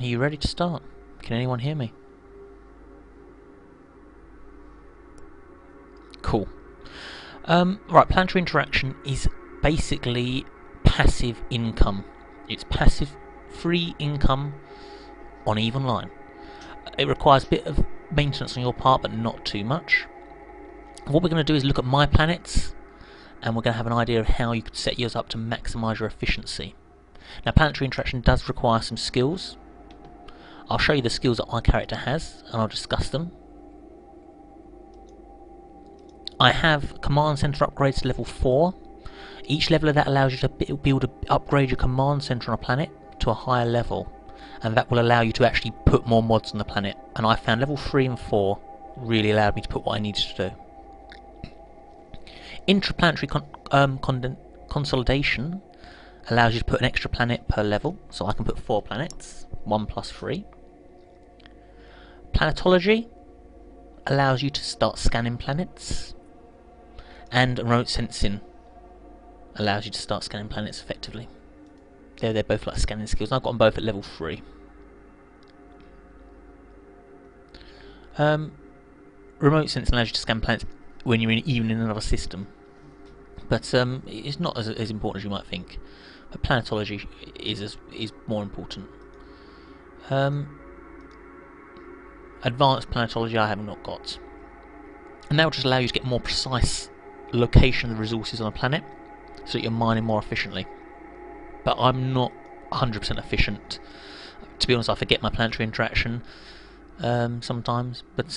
Are you ready to start? Can anyone hear me? Cool. Right, planetary interaction is basically passive income. It's passive, free income on even line. It requires a bit of maintenance on your part, but not too much. What we're going to do is look at my planets, and we're going to have an idea of how you could set yours up to maximise your efficiency. Now, planetary interaction does require some skills. I'll show you the skills that my character has, and I'll discuss them. I have command center upgrades to level 4. Each level of that allows you to upgrade your command center on a planet to a higher level, and that will allow you to actually put more mods on the planet. And I found level 3 and 4 really allowed me to put what I needed to do. Intraplanetary consolidation allows you to put an extra planet per level, so I can put 4 planets, 1 plus 3. Planetology allows you to start scanning planets, and remote sensing allows you to start scanning planets effectively. They're both like scanning skills, and I've got them both at level 3. Remote sensing allows you to scan planets when you're even in another system, but it's not as important as you might think. But planetology is more important. Advanced planetology I have not got, and that will just allow you to get more precise location of the resources on a planet, so that you're mining more efficiently. But I'm not 100% efficient. To be honest, I forget my planetary interaction sometimes, but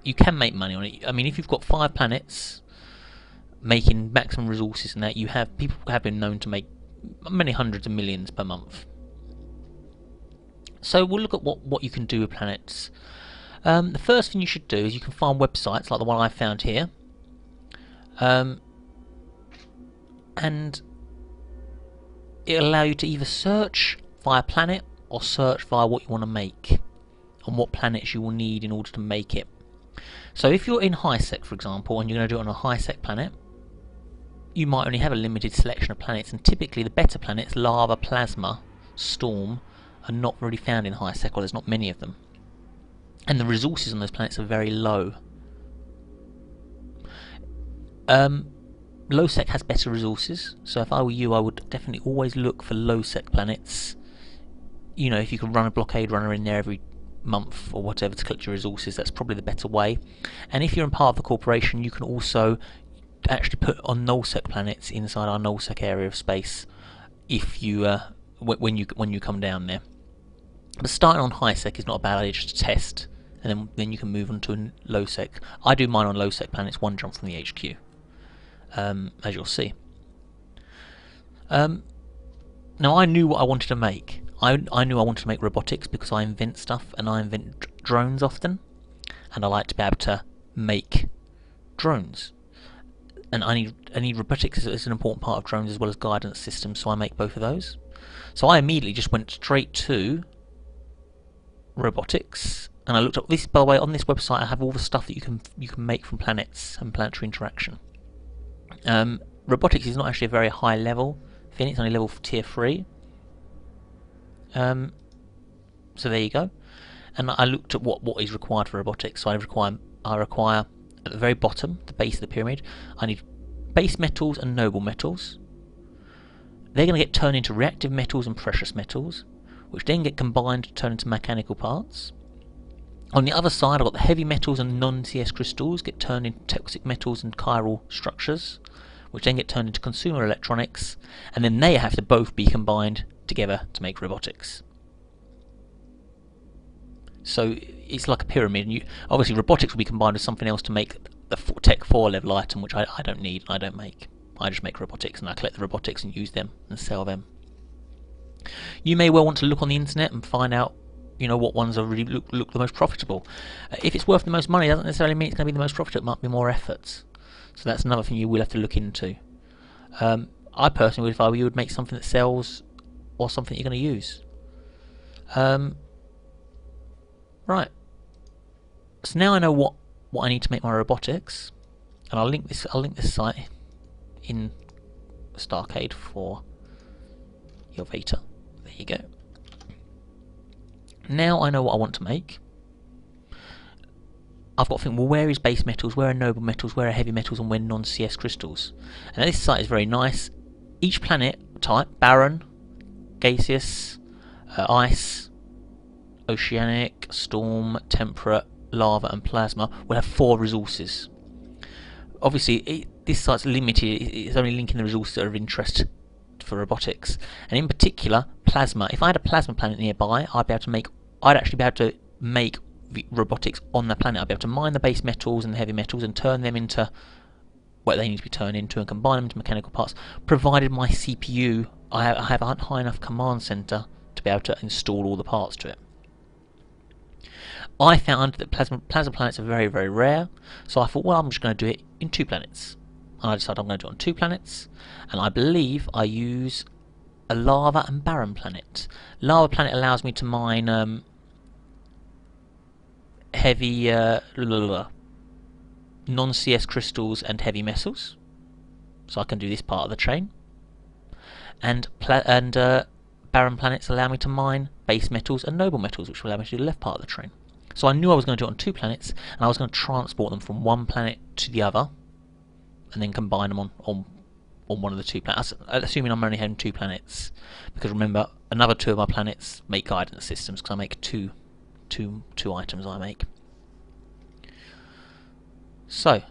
you can make money on it. I mean, if you've got 5 planets making maximum resources and that, people have been known to make many hundreds of millions per month. So we'll look at what you can do with planets. The first thing you should do is you can find websites like the one I found here, and it'll allow you to either search via planet or search via what you want to make and what planets you will need in order to make it. So if you're in high-sec, for example, and you're going to do it on a high-sec planet, you might only have a limited selection of planets, and typically the better planets, lava, plasma, storm, are not really found in high-sec, or there's not many of them. And the resources on those planets are very low. Low-sec has better resources, so if I were you, I would definitely always look for low-sec planets. You know, if you can run a blockade runner in there every month or whatever to collect your resources, that's probably the better way. And if you're in part of the corporation, you can also actually put on null-sec planets inside our null-sec area of space if you when you come down there. But starting on high-sec is not a bad idea, just to test, and then you can move on to a low-sec. I do mine on low-sec planets, 1 jump from the HQ. As you'll see. Now I knew what I wanted to make. I knew I wanted to make robotics because I invent stuff, and I invent drones often, and I like to be able to make drones. And I need robotics as an important part of drones as well as guidance systems, so I make both of those. So I immediately just went straight to robotics, and I looked up this. By the way, on this website I have all the stuff that you can make from planets and planetary interaction. Robotics is not actually a very high level thing, it's only level tier 3. So there you go. And I looked at what is required for robotics. So I require at the very bottom, the base of the pyramid, I need base metals and noble metals. They're going to get turned into reactive metals and precious metals, which then get combined to turn into mechanical parts. On the other side, I've got the heavy metals and non-CS crystals get turned into toxic metals and chiral structures, which then get turned into consumer electronics, and then they have to both be combined together to make robotics. So it's like a pyramid, and obviously robotics will be combined with something else to make the Tech 4 level item, which I don't need and I don't make. I just make robotics, and I collect the robotics and use them and sell them. You may well want to look on the internet and find out, you know, what ones are really look the most profitable. If it's worth the most money, doesn't necessarily mean it's going to be the most profitable. It might be more efforts. So that's another thing you will have to look into. I personally, if I were you, would make something that sells or something you're going to use. Right. So now I know what I need to make my robotics, and I'll link this site in Starcade for your Vita. There you go. now I know what I want to make. I've got to think, well, where is base metals, where are noble metals, where are heavy metals, and where non-CS crystals? And this site is very nice. Each planet type, barren, gaseous, ice, oceanic, storm, temperate, lava and plasma, will have 4 resources. Obviously, this site's limited, it's only linking the resources that are of interest for robotics. And in particular, plasma. If I had a plasma planet nearby, I'd actually be able to make robotics on the planet. I'd be able to mine the base metals and the heavy metals and turn them into what they need to be turned into and combine them into mechanical parts, provided my CPU, I have a high enough command center to be able to install all the parts to it. I found that plasma planets are very, very rare, so I thought, well, I'm just going to do it in 2 planets. And I decided I'm going to do it on 2 planets, and I believe I use a lava and barren planet. Lava planet allows me to mine heavy non-CS crystals and heavy metals, so I can do this part of the chain. And barren planets allow me to mine base metals and noble metals, which will allow me to do the left part of the train. So I knew I was going to do it on 2 planets, and I was going to transport them from one planet to the other, and then combine them on one of the 2 planets. Assuming I'm only having 2 planets, because remember, another 2 of my planets make guidance systems, because I make two items I make. So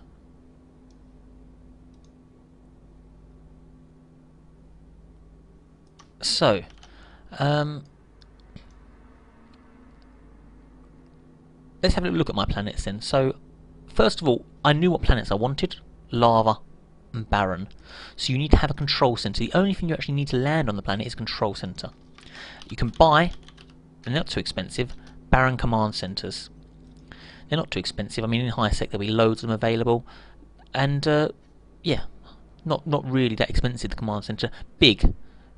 let's have a look at my planets then. So first of all, I knew what planets I wanted: lava and barren. So you need to have a control center. The only thing you actually need to land on the planet is a control center. You can buy, and they're not too expensive, barren command centers. They're not too expensive. I mean, in high sec there'll be loads of them available, and yeah, not really that expensive. The command center, big,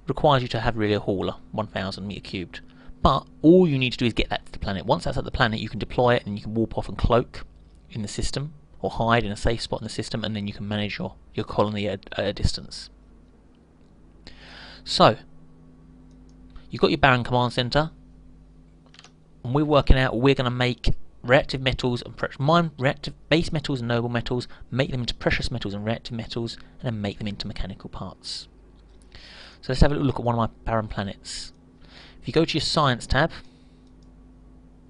requires you to have really a hauler, 1,000 meter cubed. But all you need to do is get that to the planet. Once that's at the planet, you can deploy it and you can warp off and cloak in the system, or hide in a safe spot in the system, and then you can manage your colony at a distance. So you've got your barren command center, and we're working out we're going to make reactive metals and mine reactive base metals and noble metals, make them into precious metals and reactive metals, and then make them into mechanical parts. So let's have a look at one of my barren planets. If you go to your science tab,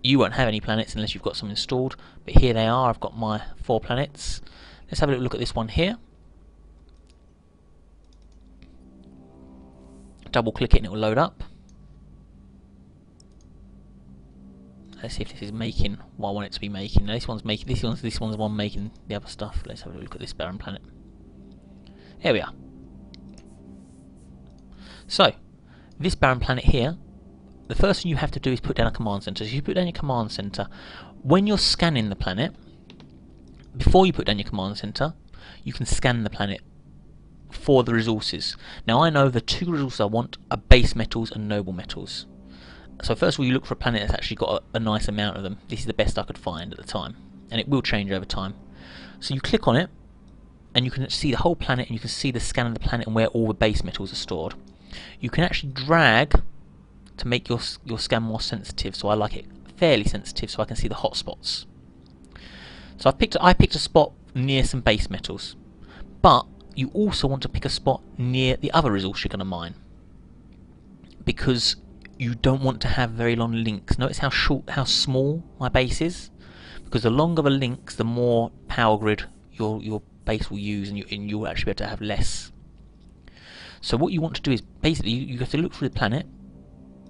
you won't have any planets unless you've got some installed, but here they are. I've got my 4 planets. Let's have a look at this one here. Double click it and it will load up. Let's see if this is making what I want it to be making. Now this one's making this one's the one making the other stuff. Let's have a look at this barren planet. Here we are. So this barren planet here, the first thing you have to do is put down a command center. So you put down your command center. When you're scanning the planet, before you put down your command center, you can scan the planet for the resources. Now I know the 2 resources I want are base metals and noble metals. So first of all, you look for a planet that's actually got a nice amount of them. This is the best I could find at the time, and it will change over time. So you click on it, and you can see the whole planet, and you can see the scan of the planet and where all the base metals are stored. You can actually drag to make your scan more sensitive. So I like it fairly sensitive, so I can see the hot spots. So I picked a spot near some base metals, but you also want to pick a spot near the other resource you're going to mine, because you don't want to have very long links. Notice how small my base is, because the longer the links, the more power grid your base will use, and you'll actually be able to have less. So what you want to do is basically you have to look through the planet.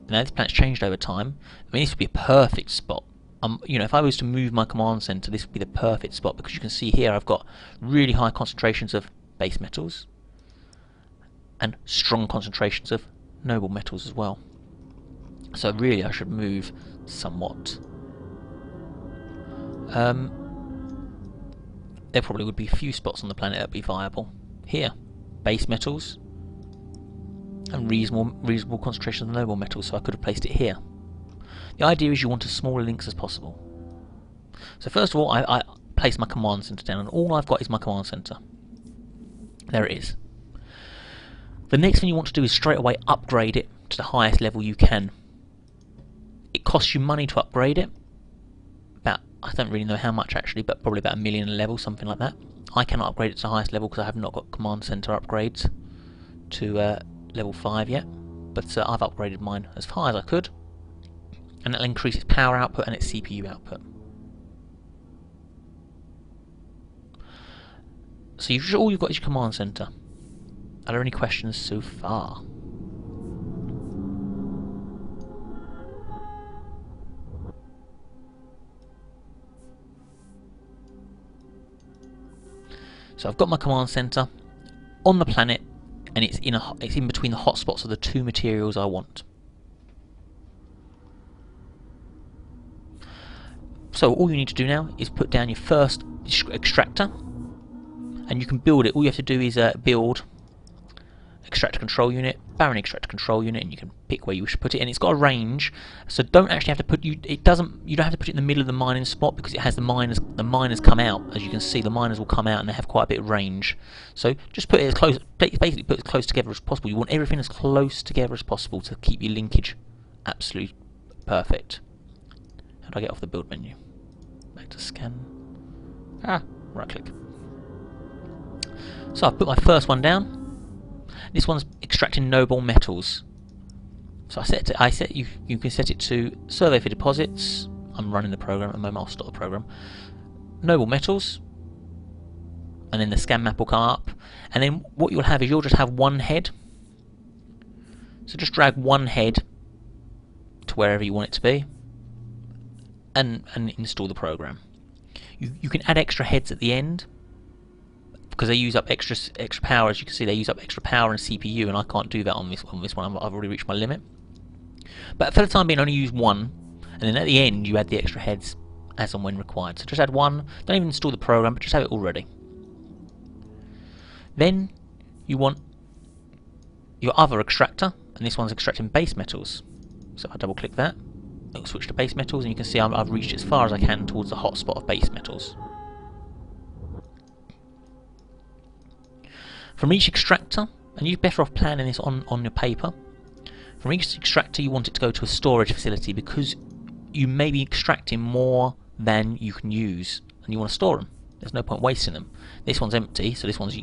Now this planet's changed over time. I mean, this would be a perfect spot. You know, if I was to move my command center, this would be the perfect spot, because you can see here I've got really high concentrations of base metals and strong concentrations of noble metals as well. So really I should move somewhat. There probably would be a few spots on the planet that would be viable. Here, base metals and reasonable concentration of the noble metals, so I could have placed it here. The idea is you want as small links as possible. So first of all, I place my command center down, and all I've got is my command center. There it is. The next thing you want to do is straight away upgrade it to the highest level you can. It costs you money to upgrade it. I don't really know how much actually, but probably about 1 million a level, something like that. I cannot upgrade it to the highest level because I have not got command center upgrades to level 5 yet. But I've upgraded mine as high as I could, and it'll increase its power output and its CPU output. So all you've got is your command center. Are there any questions so far? So I've got my command center on the planet, and it's in between the hotspots of the two materials I want. So all you need to do now is put down your first extractor, and you can build it. All you have to do is build extractor control unit, Baron extractor control unit, and you can pick where you wish to put it. And it's got a range, so don't actually have to put you don't have to put it in the middle of the mining spot, because it has the miners come out. As you can see, the miners will come out and they have quite a bit of range. So just put it as close, basically put it as close together as possible. You want everything as close together as possible to keep your linkage absolutely perfect. How do I get off the build menu? Back to scan. Right click. So I've put my first one down. This one's extracting noble metals. So you can set it to survey for deposits. I'm running the program at the moment. I'll stop the program. Noble metals, and then the scan map will come up. And then what you'll have is you'll just have one head. So just drag one head to wherever you want it to be, and install the program. You can add extra heads at the end, because they use up extra power. As you can see, they use up extra power and CPU, and I can't do that on this one. I've already reached my limit. But for the time being, only use one, and then at the end you add the extra heads as and when required. So just add one. Don't even install the program, but just have it all ready. Then you want your other extractor, and this one's extracting base metals. So I double click that, it'll switch to base metals, and you can see I've reached as far as I can towards the hotspot of base metals. From each extractor, and you're better off planning this on your paper, from each extractor you want it to go to a storage facility, because you may be extracting more than you can use, and you want to store them. There's no point wasting them. This one's empty, so this one's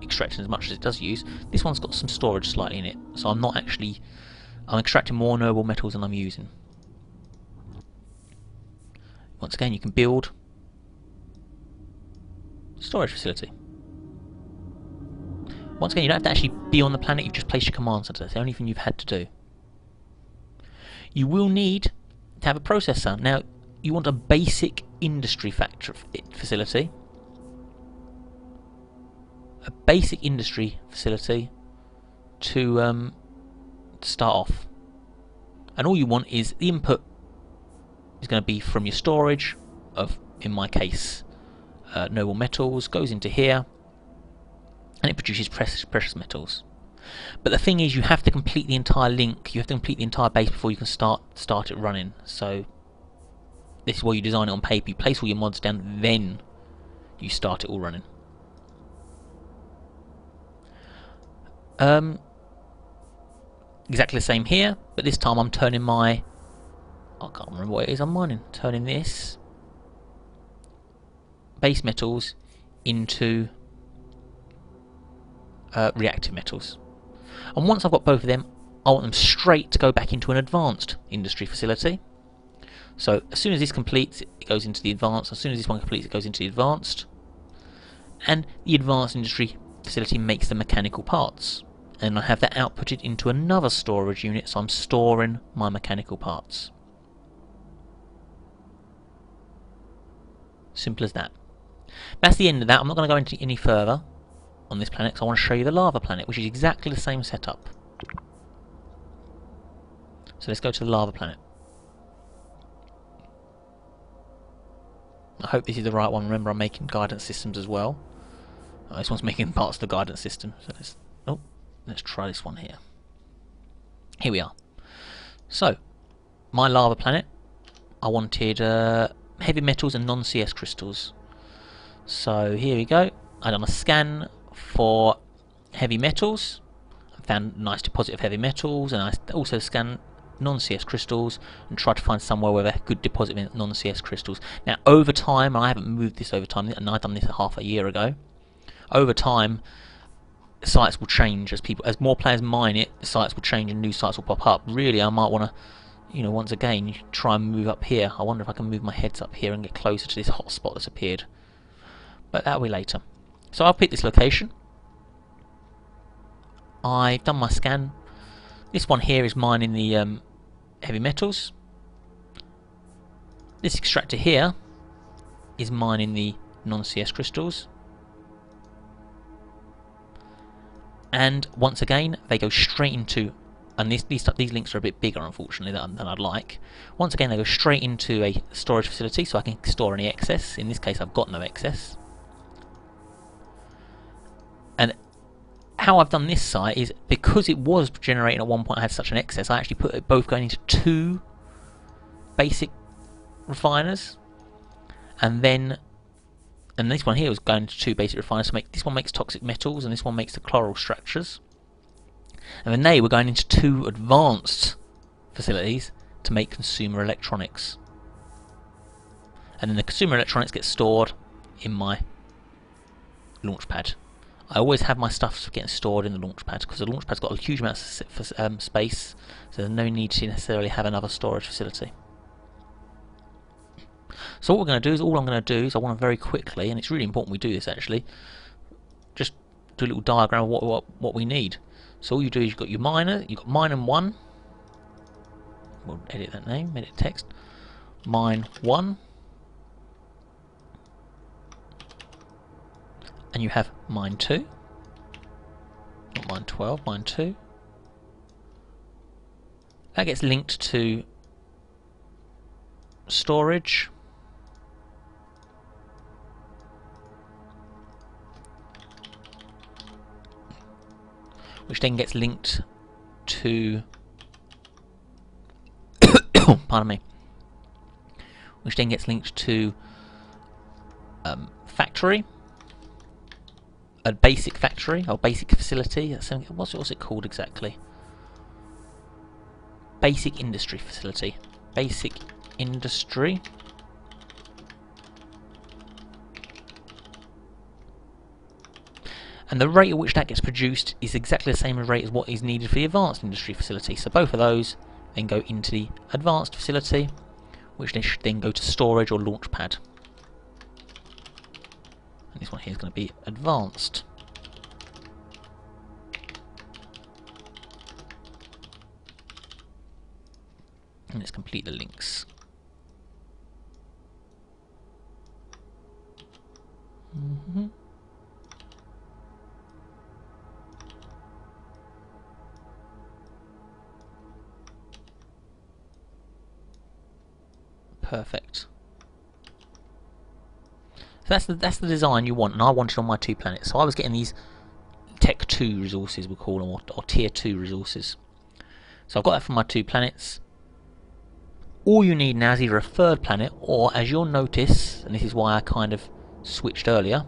extracting as much as it does use. This one's got some storage slightly in it, so I'm extracting more noble metals than I'm using. Once again, you can build storage facility. Once again, you don't have to actually be on the planet, you've just placed your command center. That's the only thing you've had to do. You will need to have a processor. Now, you want a basic industry facility. A basic industry facility to start off. And all you want is the input is going to be from your storage of, in my case, noble metals, goes into here, and it produces precious metals. But the thing is, you have to complete the entire link, you have to complete the entire base before you can start it running. So this is where you design it on paper, you place all your mods down, then you start it all running. Exactly the same here, but this time I'm turning I can't remember what it is I'm mining, turning this base metals into reactive metals. And once I've got both of them, I want them straight to go back into an advanced industry facility. So as soon as this completes, it goes into the advanced. As soon as this one completes, it goes into the advanced. And the advanced industry facility makes the mechanical parts. And I have that outputted into another storage unit, so I'm storing my mechanical parts. Simple as that. That's the end of that. I'm not going to go into any further on this planet, because I want to show you the lava planet, which is exactly the same setup. So let's go to the lava planet. I hope this is the right one. Remember, I'm making guidance systems as well. This one's making parts of the guidance system. So let's try this one here. Here we are. So, my lava planet, I wanted heavy metals and non-CS crystals. So here we go. I've done a scan for heavy metals. I found a nice deposit of heavy metals, and I also scanned non-CS crystals and try to find somewhere where they're good deposit of non-CS crystals. Now over time, I haven't moved this over time, and I've done this half a year ago. Over time, sites will change as more players mine it. The sites will change and new sites will pop up. Really, I might want to, once again, try and move up here. I wonder if I can move my heads up here and get closer to this hotspot that's appeared. But that'll be later. So I'll pick this location. I've done my scan. This one here is mining the heavy metals. This extractor here is mining the non-CS crystals. And once again, they go straight into, and these links are a bit bigger, unfortunately, than I'd like. Once again, they go straight into a storage facility, so I can store any excess. In this case, I've got no excess. And how I've done this site is, because it was generating at one point, I had such an excess, I actually put it both going into 2 basic refiners, and this one here was going into 2 basic refiners. So this one makes toxic metals, and this one makes the chloral structures. And then they were going into 2 advanced facilities to make consumer electronics. And then the consumer electronics get stored in my launch pad. I always have my stuff getting stored in the launch pad, because the launch pad's got a huge amount of space, so there's no need to necessarily have another storage facility. So what we're going to do is, I want to very quickly, and it's really important we do this actually, just do a little diagram of what we need. So all you do is you've got your miner, you've got mine 1. We'll edit that name, edit text. Mine 1. And you have mine 2. Not mine 12, mine 2. That gets linked to storage. Which then gets linked to pardon me. Which then gets linked to factory, a basic factory or basic facility. What's it called exactly? Basic industry facility. Basic industry. And the rate at which that gets produced is exactly the same rate as what is needed for the advanced industry facility. So both of those then go into the advanced facility, which they should then go to storage or launch pad. And this one here is going to be advanced. And let's complete the links. Perfect. So that's the design you want, and I wanted on my 2 planets. So I was getting these Tech 2 resources, we call them, or Tier 2 resources. So I've got that from my 2 planets. All you need now is either a 3rd planet, or, as you'll notice, and this is why I kind of switched earlier,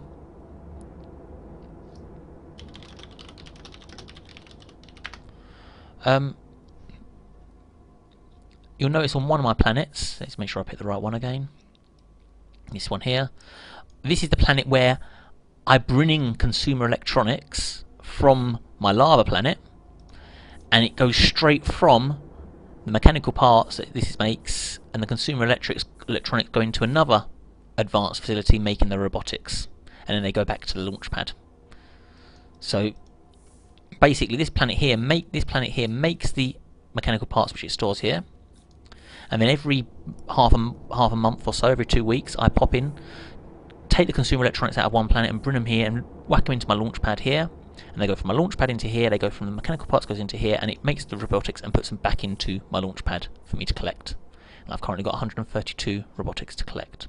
you'll notice on one of my planets, let's make sure I pick the right one again, this one here, this is the planet where I bring in consumer electronics from my lava planet, and it goes straight from the mechanical parts that this makes, and the consumer electronics go into another advanced facility making the robotics, and then they go back to the launch pad. So basically this planet here makes the mechanical parts which it stores here, and then every half a month or so, every 2 weeks, I pop in, take the consumer electronics out of one planet and bring them here and whack them into my launch pad here, and they go from my launch pad into here, they go from the mechanical parts goes into here, and it makes the robotics and puts them back into my launch pad for me to collect. And I've currently got 132 robotics to collect.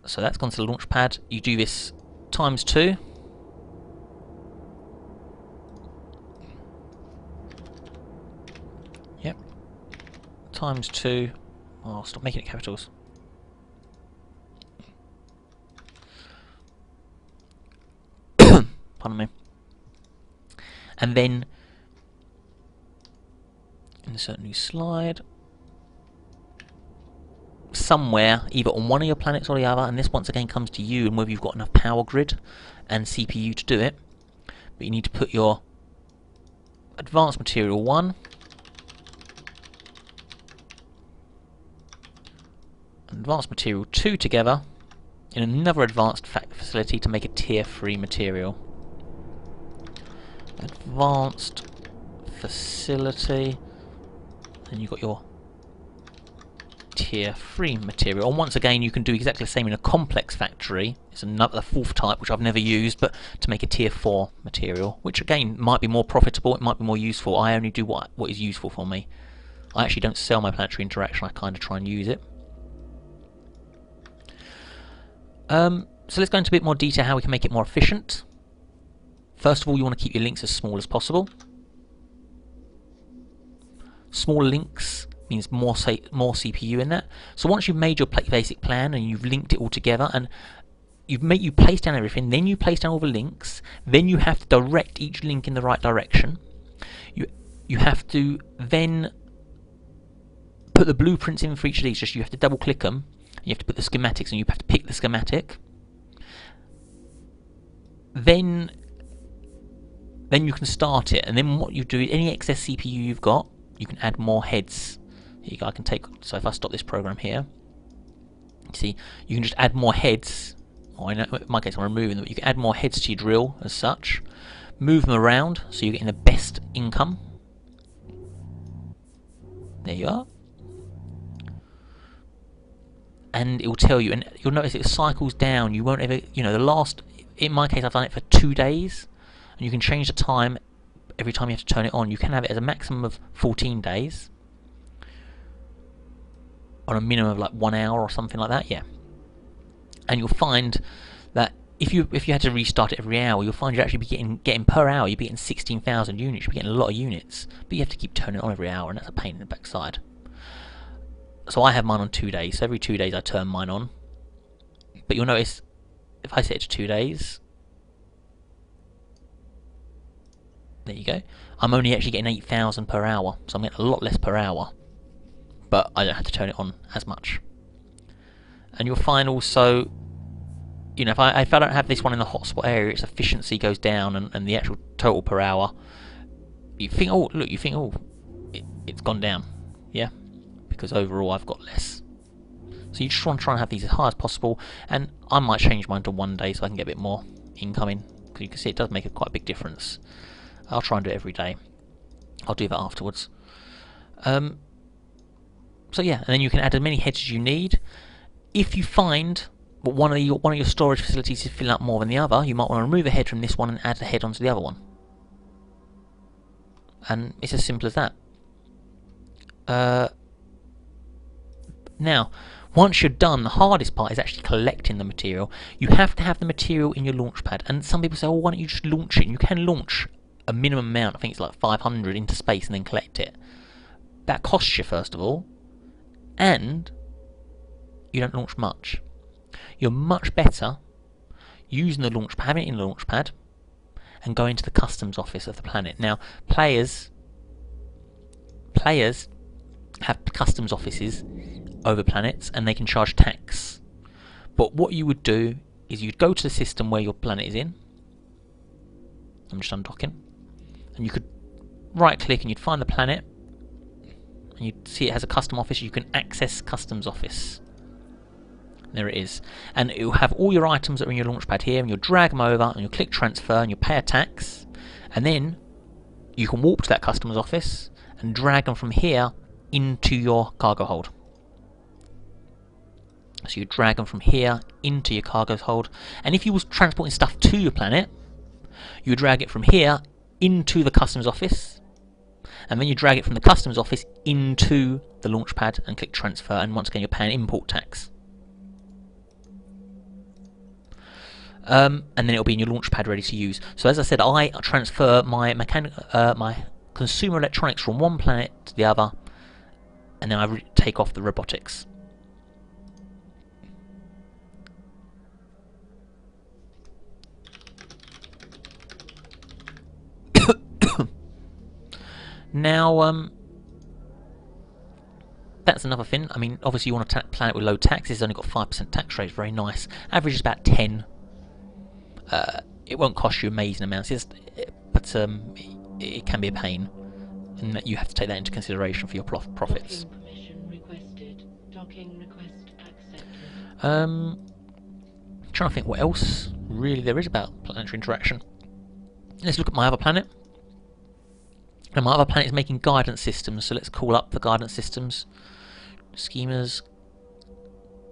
So that's gone to the launch pad. You do this times 2. Yep. Times 2. Oh, stop making it capitals. Pardon me. And then Insert new slide. Somewhere, either on one of your planets or the other, and this once again comes to you and whether you've got enough power grid and CPU to do it. But you need to put your advanced material 1 and advanced material 2 together in another advanced facility to make a tier 3 material. Advanced facility, and you've got your tier 3 material. And once again, you can do exactly the same in a complex factory. It's another fourth type which I've never used, but to make a tier 4 material, which again might be more profitable, it might be more useful. I only do what is useful for me. I actually don't sell my planetary interaction, I kind of try and use it. So let's go into a bit more detail how we can make it more efficient. First of all, you want to keep your links as small as possible. Small links means more CPU in that. So once you've made your basic plan and you've linked it all together and you place down everything, then you place down all the links, then you have to direct each link in the right direction. You have to then put the blueprints in for each of these. Just you have to double click them. You have to put the schematics and you have to pick the schematic. Then you can start it, and then what you do, any excess CPU you've got, you can add more heads. Here you go, I can take, so if I stop this program here, you see, you can just add more heads, or in my case I'm removing them, but you can add more heads to your drill as such, move them around so you're getting the best income. There you are. And it will tell you, and you'll notice it cycles down. You won't ever, in my case I've done it for 2 days, and you can change the time every time you have to turn it on. You can have it as a maximum of 14 days, on a minimum of like 1 hour or something like that, yeah. And you'll find that if you had to restart it every hour, you'll find you'll actually be getting per hour, you'll be getting 16,000 units, you'll be getting a lot of units, but you have to keep turning it on every hour, and that's a pain in the backside. So I have mine on 2 days, so every 2 days I turn mine on. But you'll notice, if I set it to 2 days, there you go, I'm only actually getting 8,000 per hour, so I'm getting a lot less per hour, but I don't have to turn it on as much. And you'll find also, if I don't have this one in the hotspot area, its efficiency goes down, and the actual total per hour, you think, oh look, it's gone down, yeah, because overall I've got less. So you just want to try and have these as high as possible, and I might change mine to 1 day so I can get a bit more incoming, because you can see it does make quite a big difference. I'll try and do it every day. I'll do that afterwards. So yeah, and then you can add as many heads as you need. If you find that one of your storage facilities is filling up more than the other, you might want to remove a head from this one and add a head onto the other one. And it's as simple as that. Now, once you're done, the hardest part is actually collecting the material. You have to have the material in your launch pad, and some people say, well, why don't you just launch it? And you can launch a minimum amount, I think it's like 500 into space, and then collect it. That costs you, first of all, and you don't launch much. You're much better using the launch pad, having it in the launch pad, and going to the customs office of the planet. Now, players have customs offices over planets, and they can charge tax. But what you would do is you'd go to the system where your planet is in. I'm just undocking, and you could right click and you'd find the planet, and you'd see it has a custom office. You can access customs office. There it is, and it will have all your items that are in your launch pad here, and you'll drag them over and you'll click transfer and you'll pay a tax, and then you can warp to that customs office and drag them from here into your cargo hold. So you drag them from here into your cargo hold, and if you was transporting stuff to your planet, you drag it from here into the customs office, and then you drag it from the customs office into the launch pad and click transfer, and once again you're paying import tax. And then it'll be in your launch pad ready to use. So as I said, I transfer my my consumer electronics from one planet to the other, and then I take off the robotics. Now, that's another thing. I mean, obviously you want a planet with low tax. It's only got 5% tax rate. It's very nice. Average is about 10. It won't cost you amazing amounts, but it can be a pain, and that you have to take that into consideration for your profits. Docking permission requested. Docking request accepted. Trying to think what else really there is about planetary interaction. Let's look at my other planet. And my other planet is making guidance systems, so let's call up the guidance systems. Schemas,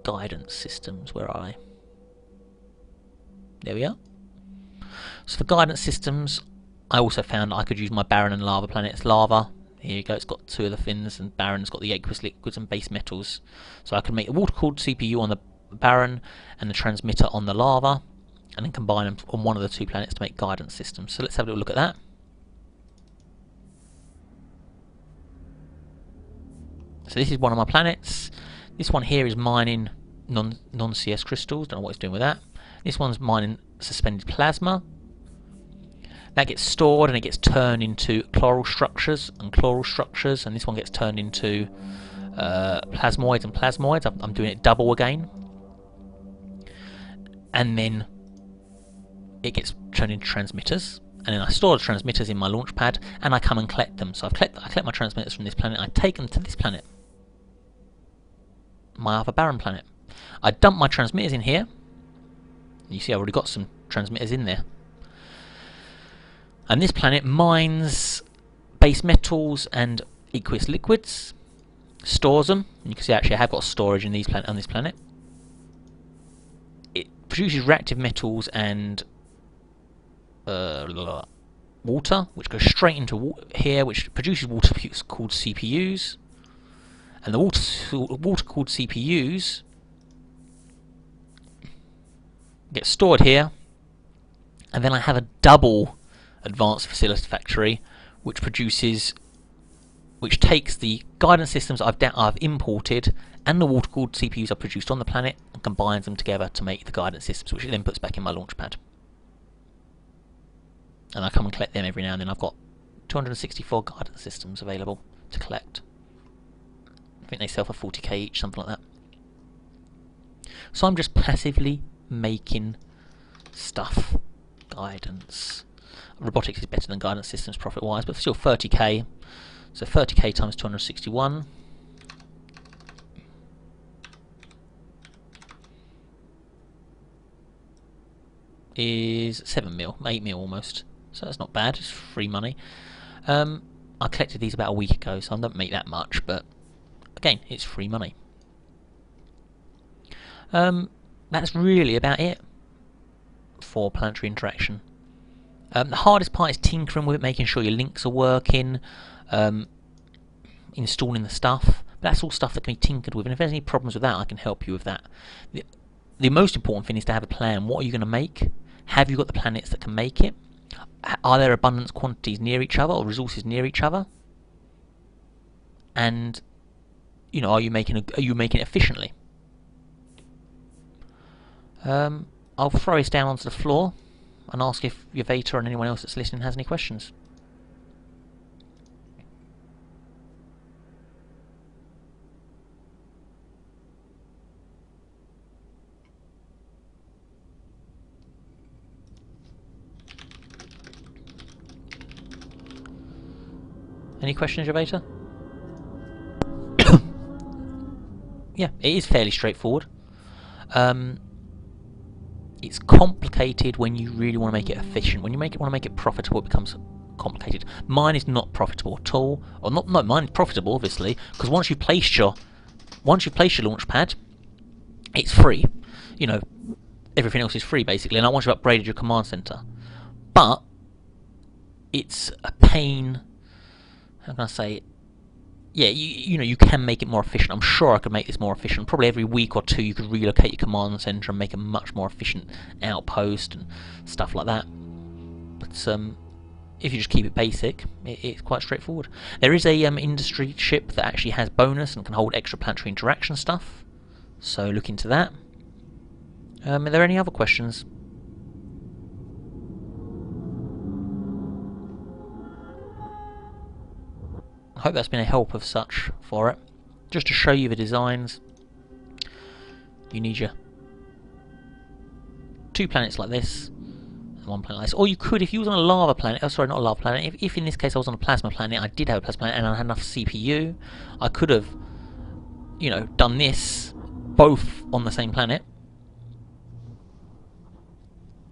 guidance systems, where are they? There we are. So for guidance systems, I also found I could use my barren and lava planets. Lava, here you go, it's got 2 of the fins, and barren's got the aqueous liquids and base metals. So I can make the water-cooled CPU on the barren and the transmitter on the lava, and then combine them on one of the 2 planets to make guidance systems. So let's have a little look at that. So this is one of my planets. This one here is mining non-CS crystals. Don't know what it's doing with that. This one's mining suspended plasma. That gets stored and it gets turned into chloral structures, and this one gets turned into plasmoids and plasmoids. I'm doing it double again. And then it gets turned into transmitters. And then I store the transmitters in my launch pad, and I come and collect them. So I collect my transmitters from this planet, I take them to this planet, my other barren planet. I dump my transmitters in here. You see I've already got some transmitters in there. And this planet mines base metals and aqueous liquids, stores them. And you can see actually I have got storage in these on this planet. It produces reactive metals and water, which goes straight into here, which produces water called CPUs. And the water called CPUs get stored here, and then I have a double advanced facility factory which takes the guidance systems I've imported and the water cooled CPUs I've produced on the planet and combines them together to make the guidance systems, which it then puts back in my launch pad. And I come and collect them every now and then. I've got 264 guidance systems available to collect. I think they sell for 40k each, something like that. So I'm just passively making stuff. Guidance. Robotics is better than guidance systems profit-wise, but still 30k. So 30k times 261. Is 7 mil, 8 mil almost. So that's not bad, it's free money. I collected these about a week ago, so I don't make that much, but again, it's free money. That's really about it for planetary interaction. The hardest part is tinkering with it, making sure your links are working, installing the stuff. But that's all stuff that can be tinkered with, and if there's any problems with that, I can help you with that. The most important thing is to have a plan. What are you going to make? Have you got the planets that can make it? Are there abundance quantities near each other, or resources near each other? And are you making it efficiently? I'll throw this down onto the floor and ask if Yavata and anyone else that's listening has any questions. Any questions, Yavata? Yeah, it is fairly straightforward. It's complicated when you really want to make it efficient. When you want to make it profitable, it becomes complicated. Mine is not profitable at all, or not. No, mine is profitable, obviously, because once you place your launch pad, it's free. Everything else is free basically. And once you've upgraded your command center, but it's a pain. How can I say it? Yeah, you can make it more efficient. I'm sure I could make this more efficient. Probably every week or two you could relocate your command center and make a much more efficient outpost and stuff like that. But if you just keep it basic, it's quite straightforward. There is a industry ship that actually has bonus and can hold extra planetary interaction stuff. So look into that. Are there any other questions? I hope that's been a help of such for it. just to show you the designs, you need your 2 planets like this, and 1 planet like this. Or you could, if you was on a lava planet, oh sorry, not a lava planet, if in this case I was on a plasma planet, I did have a plasma planet and I had enough CPU, I could have, you know, done this both on the same planet,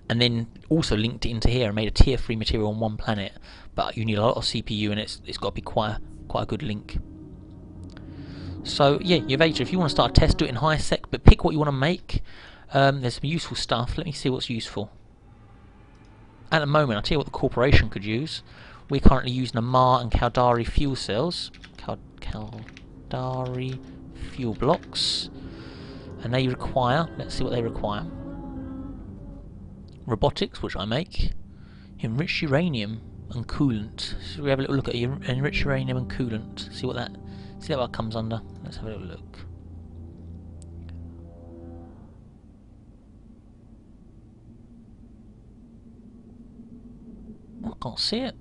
and then also linked it into here and made a tier 3 material on 1 planet. But you need a lot of CPU, and it's got to be quite a good link. So yeah, your Vader, if you want to start a test, do it in high sec, but pick what you want to make. There's some useful stuff. Let me see what's useful. At the moment, I'll tell you what the corporation could use. We're currently using Amar and Caldari fuel cells. Caldari fuel blocks. And they require, let's see what they require. Robotics, which I make. Enriched uranium and coolant. So we have a little look at enriched uranium and coolant. See what that comes under. Let's have a little look. I can't see it.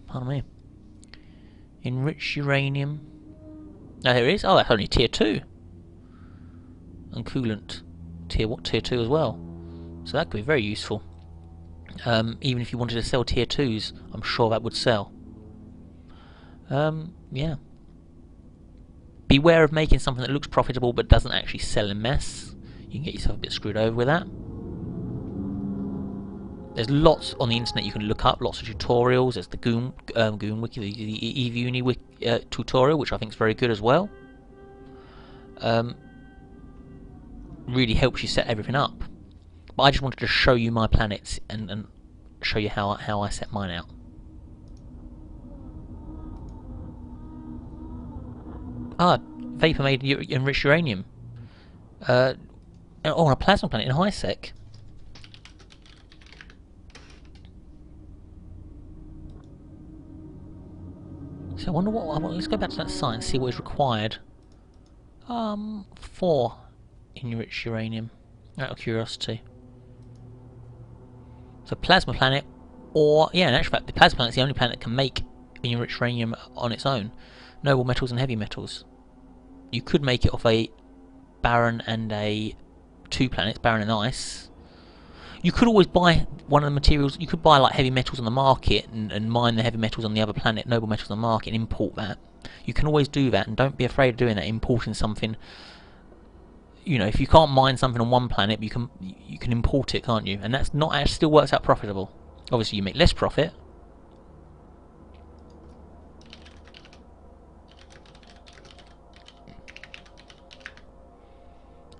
Pardon me. Enriched uranium. No, here it is. Oh, that's only tier 2. And coolant. Tier 2 as well. So that could be very useful. Even if you wanted to sell tier 2s, I'm sure that would sell. Yeah. Beware of making something that looks profitable but doesn't actually sell in mass. You can get yourself a bit screwed over with that. There's lots on the internet you can look up, lots of tutorials. There's the Goon Wiki, the EVUni tutorial, which I think is very good as well. Really helps you set everything up. But I just wanted to show you my planets and show you how I set mine out. Ah, Vapor made enriched uranium. On a plasma planet in high sec. So I wonder what. Let's go back to that site and see what is required. 4 enriched uranium. Out of curiosity. So plasma planet, or yeah, in actual fact, the plasma planet is the only planet that can make enriched uranium on its own. Noble metals and heavy metals. You could make it off a barren and a 2 planets, barren and ice. You could always buy one of the materials. You could buy like heavy metals on the market and mine the heavy metals on the other planet, noble metals on the market, and import that. You can always do that, and don't be afraid of doing that. Importing something. You know, if you can't mine something on one planet, you can import it, can't you? And that's not actually still works out profitable. Obviously, you make less profit.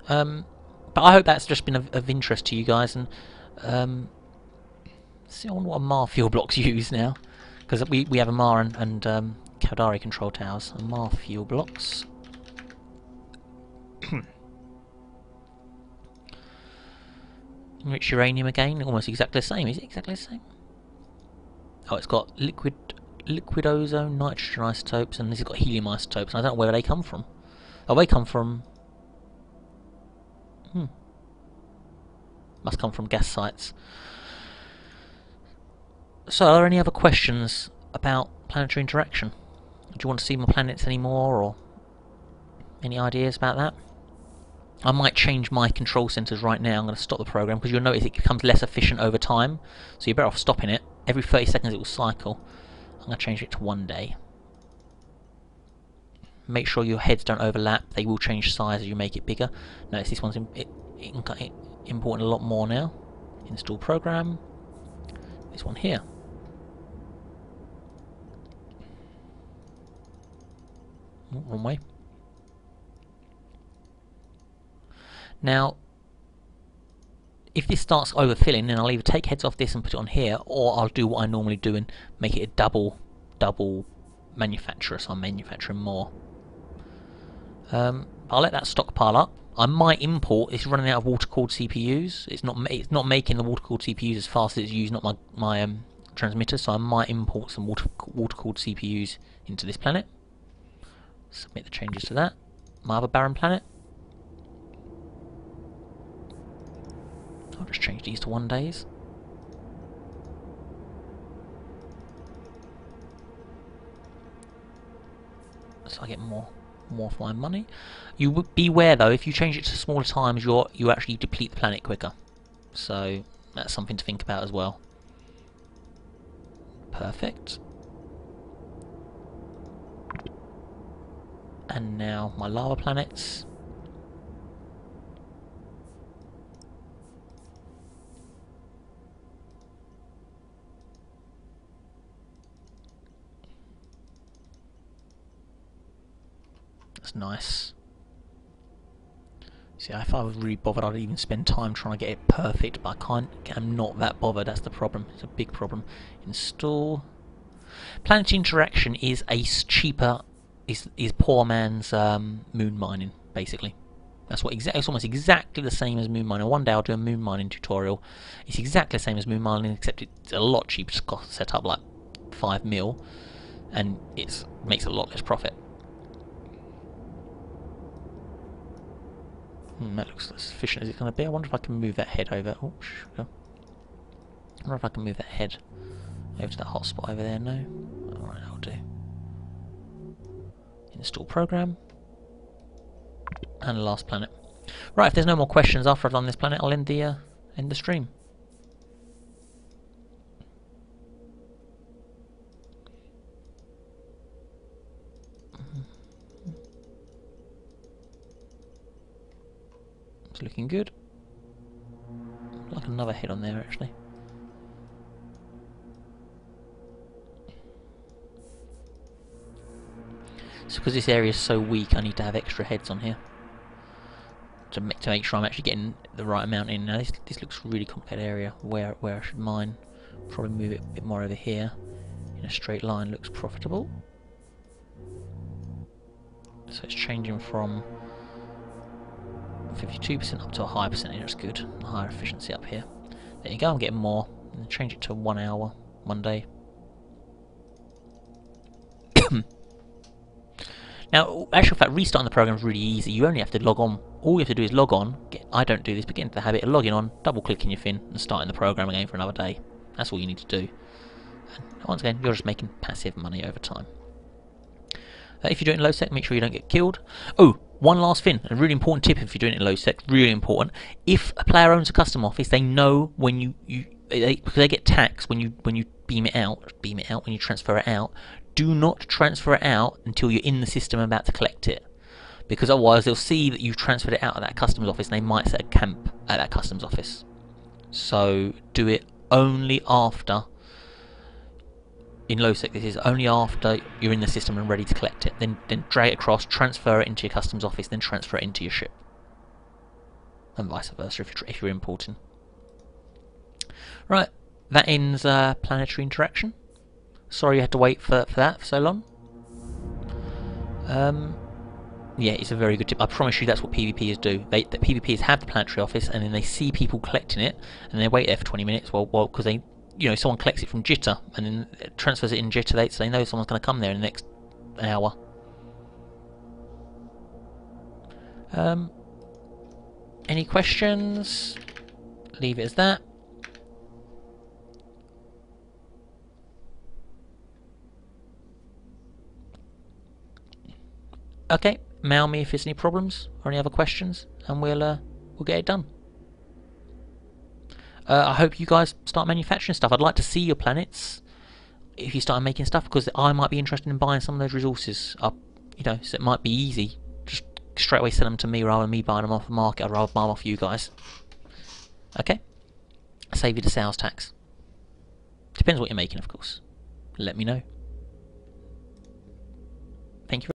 But I hope that's just been of interest to you guys. And see, I wonder what Amar fuel blocks use now, because we have Amar and Caldari control towers. Amar fuel blocks. Enriched uranium again, almost exactly the same. Is it exactly the same? Oh, it's got liquid ozone, nitrogen isotopes, and this has got helium isotopes. And I don't know where they come from. Oh, they come from. Must come from gas sites. So, are there any other questions about planetary interaction? Do you want to see more planets anymore, or any ideas about that? I might change my control centers right now. I'm going to stop the program because you'll notice it becomes less efficient over time. So you're better off stopping it. Every 30 seconds it will cycle. I'm going to change it to 1 day. Make sure your heads don't overlap. They will change size as you make it bigger. Notice this one's important a lot more now. Install program. This one here. Oh, wrong way. Now, if this starts overfilling, then I'll either take heads off this and put it on here, or I'll do what I normally do and make it a double manufacturer, so I'm manufacturing more. I'll let that stockpile up. I might import. It's running out of water-cooled CPUs. It's not making the water-cooled CPUs as fast as it's used, not my transmitter. So I might import some water-cooled CPUs into this planet. Submit the changes to that. My other barren planet. I'll just change these to 1 days. so I get more for my money. You would beware though, if you change it to smaller times, you actually deplete the planet quicker. So that's something to think about as well. Perfect. And now my lava planets. That's nice. See, if I was really bothered, I'd even spend time trying to get it perfect, but I'm not that bothered, that's the problem. It's a big problem. Install. Planetary interaction is a cheaper, is poor man's moon mining, basically. That's what it's almost exactly the same as moon mining. One day I'll do a moon mining tutorial. It's exactly the same as moon mining, except it's a lot cheaper to set up, like 5 mil, and it makes a lot less profit. That looks as efficient as it's going to be. I wonder if I can move that head over. Oh, sure. I wonder if I can move that head over to that hotspot over there. No? Alright, that'll do. Install program. And the last planet. Right, if there's no more questions after I've done this planet, I'll end the stream. It's looking good. Like another head on there, actually. So because this area is so weak, I need to have extra heads on here to make sure I'm actually getting the right amount in. Now this looks a really complicated area where I should mine. Probably move it a bit more over here in a straight line. Looks profitable. So it's changing from 52% up to a higher percentage. That's good. A higher efficiency up here. There you go. I'm getting more. And change it to 1 hour, 1 day. Now, actual fact, restarting the program is really easy. You only have to log on. All you have to do is log on. I don't do this, but get into the habit of logging on, double-clicking your fin, and starting the program again for another day. That's all you need to do. And once again, you're just making passive money over time. If you do it in low sec, make sure you don't get killed. Oh, one last thing, a really important tip if you're doing it in low sec, really important. If a player owns a custom office, they know when because they get taxed when you beam it out, when you transfer it out. Do not transfer it out until you're in the system and about to collect it, because otherwise they'll see that you've transferred it out of that customs office and they might set a camp at that customs office. So do it only after. In low sec, this is only after you're in the system and ready to collect it. Then drag it across, transfer it into your customs office, then transfer it into your ship, and vice versa if you're importing. Right, that ends planetary interaction. Sorry you had to wait for that for so long. Yeah, it's a very good tip. I promise you that's what PvPers do. The PvPers have the planetary office and then they see people collecting it and they wait there for 20 minutes. Well, because they, someone collects it from Jitter and then transfers it in Jitter, so they know someone's going to come there in the next hour. Any questions? Leave it as that. Okay, mail me if there's any problems or any other questions, and we'll get it done. I hope you guys start manufacturing stuff. I'd like to see your planets if you start making stuff, because I might be interested in buying some of those resources up. So it might be easy. Just straight away sell them to me rather than me buying them off the market. I'd rather buy them off you guys. Okay, save you the sales tax. Depends what you're making, of course. Let me know. Thank you.